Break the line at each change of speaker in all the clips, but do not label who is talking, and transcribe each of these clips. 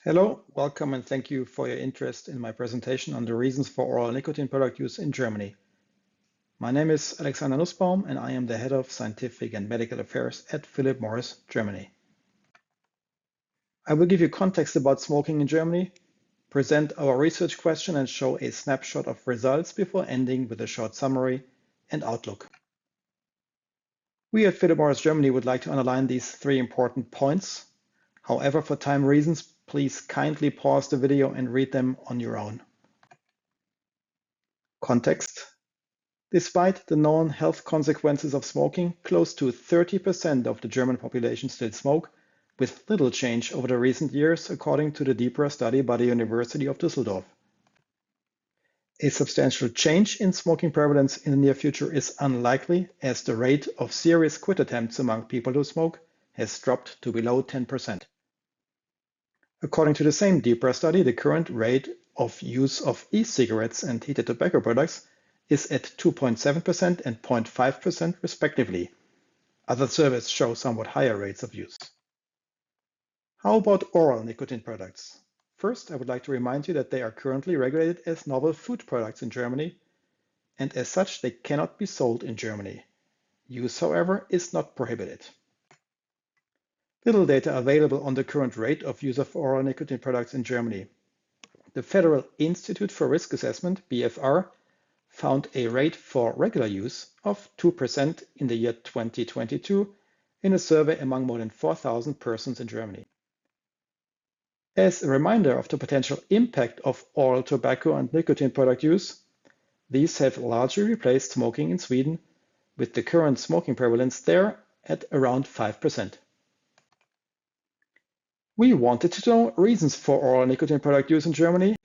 Hello, welcome, and thank you for your interest in my presentation on the reasons for oral nicotine product use in Germany. My name is Alexander Nussbaum, and I am the Head of Scientific and Medical Affairs at Philip Morris, Germany. I will give you context about smoking in Germany, present our research question, and show a snapshot of results before ending with a short summary and outlook. We at Philip Morris Germany would like to underline these three important points. However, for time reasons, please kindly pause the video and read them on your own. Context. Despite the known health consequences of smoking, close to 30% of the German population still smoke, with little change over the recent years, according to the deeper study by the University of Düsseldorf. A substantial change in smoking prevalence in the near future is unlikely, as the rate of serious quit attempts among people who smoke has dropped to below 10%. According to the same deeper study, the current rate of use of e-cigarettes and heated tobacco products is at 2.7% and 0.5% respectively. Other surveys show somewhat higher rates of use. How about oral nicotine products? First, I would like to remind you that they are currently regulated as novel food products in Germany, and as such, they cannot be sold in Germany. Use, however, is not prohibited. Little data available on the current rate of use of oral nicotine products in Germany. The Federal Institute for Risk Assessment, BFR, found a rate for regular use of 2% in the year 2022 in a survey among more than 4,000 persons in Germany. As a reminder of the potential impact of oral tobacco and nicotine product use, these have largely replaced smoking in Sweden, with the current smoking prevalence there at around 5%. We wanted to know reasons for oral nicotine product use in Germany,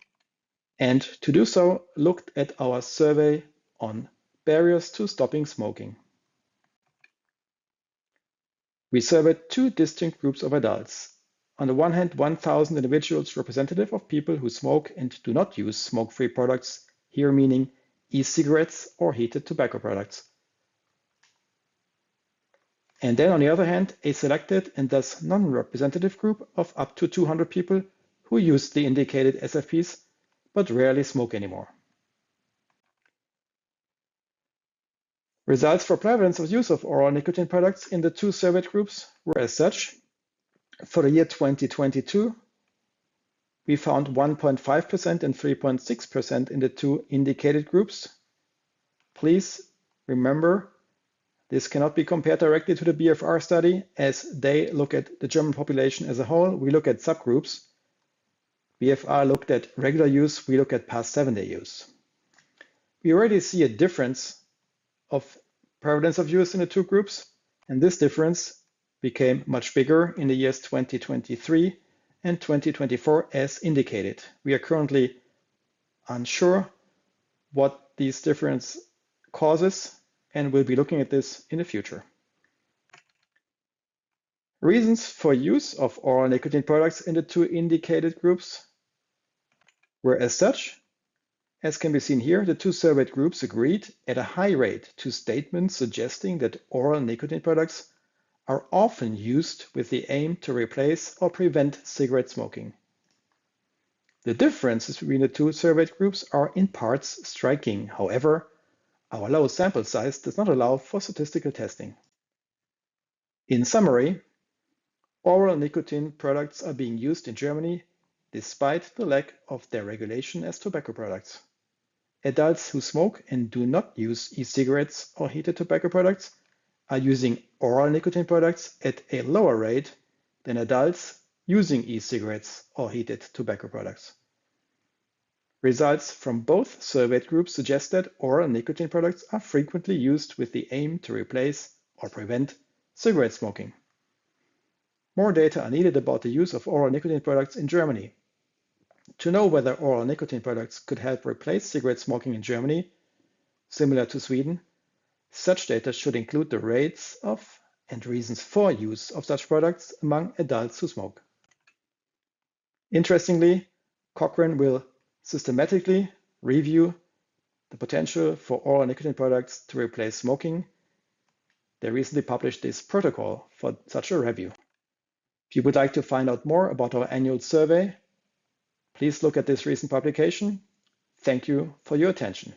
and to do so, looked at our survey on barriers to stopping smoking. We surveyed two distinct groups of adults. On the one hand, 1,000 individuals representative of people who smoke and do not use smoke-free products, here meaning e-cigarettes or heated tobacco products. And then on the other hand, a selected and thus non-representative group of up to 200 people who use the indicated SFPs but rarely smoke anymore. Results for prevalence of use of oral nicotine products in the two surveyed groups were as such. For the year 2022, we found 1.5% and 3.6% in the two indicated groups. Please remember, this cannot be compared directly to the BFR study, as they look at the German population as a whole. We look at subgroups. BFR looked at regular use, we look at past 7-day use. We already see a difference of prevalence of use in the two groups, and this difference became much bigger in the years 2023 and 2024 as indicated. We are currently unsure what these difference causes, and we'll be looking at this in the future. Reasons for use of oral nicotine products in the two indicated groups were as such. As can be seen here, the two surveyed groups agreed at a high rate to statements suggesting that oral nicotine products are often used with the aim to replace or prevent cigarette smoking. The differences between the two surveyed groups are in parts striking. However, our low sample size does not allow for statistical testing. In summary, oral nicotine products are being used in Germany despite the lack of their regulation as tobacco products. Adults who smoke and do not use e-cigarettes or heated tobacco products are using oral nicotine products at a lower rate than adults using e-cigarettes or heated tobacco products. Results from both surveyed groups suggest that oral nicotine products are frequently used with the aim to replace or prevent cigarette smoking. More data are needed about the use of oral nicotine products in Germany. To know whether oral nicotine products could help replace cigarette smoking in Germany, similar to Sweden, such data should include the rates of and reasons for use of such products among adults who smoke. Interestingly, Cochrane will systematically review the potential for oral nicotine products to replace smoking. They recently published this protocol for such a review. If you would like to find out more about our annual survey, Please look at this recent publication. Thank you for your attention.